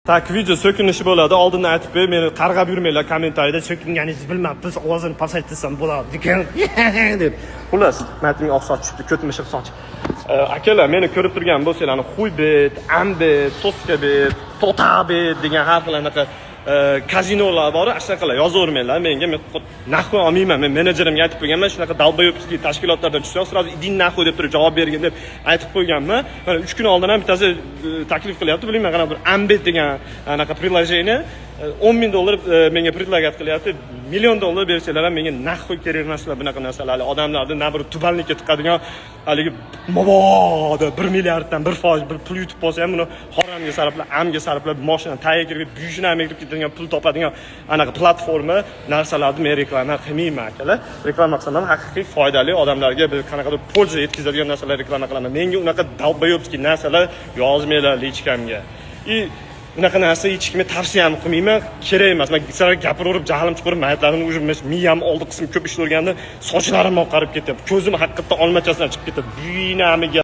Tak video so'kinishi bo'ladi. Oldindan aytib qo'y, meni qarg'ab yurmanglar kommentariyada so'kinganingizni bilmabmiz, ovozini pasaytirsam bo'ladi ekan deb. Xullas, matning oqsoch chiqdi, ko'tmishiq soch. Akalar, meni ko'rib turgan bo'lsanglar, xuybet, ambet, soskabet, totabet degan har xil anaqa kazinolar bor, shunaqalar yozavermanglar menga. Men naxvi olmayman. Men menejerimga aytib qo'yganman, shunaqa dalboyobskiy tashkilotlardan tushsam, sразу idin naxvi deb turib javob bergin deb aytib qo'yganman. Mana 3 kun oldin ham bittasi taklif qilyapti, bilmayman qanaqa bir ambet degan anaqa приложение $10,000 menga предлагать qilyapti. $1 million bersanglar ham menga naxvi kerak emaslar bunaqa narsalar. Odamlarni na bir tubanlikka tiqadigan haligi mabodo 1 milliarddan 1% bir pul yutib qolsa ham buni haramga sarflab, amga sarflab, mashina tagiga kirib, buyishini kirib ketadigan pul topadigan anaqa platforma narsalarni men reklama qilmayman akalar. Reklama qilsam ham haqiqiy foydali odamlarga bir qanaqadir foyda yetkazadigan narsalar reklama qilaman. Menga unaqa dalboyobskiy narsalar yozmanglar lichkamga. Unaqa narsa hech kimga tavsiya ham qilmayman, kerak emas. Men sizlarga gapiraverib, jahlim chiqarib, mayatlarimni ujib, miyam oldi qismi ko'p ishlaganida sochlarim oqarib ketyapti. Ko'zim haqiqatdan olmachasidan chiqib ketadi. Buynamiga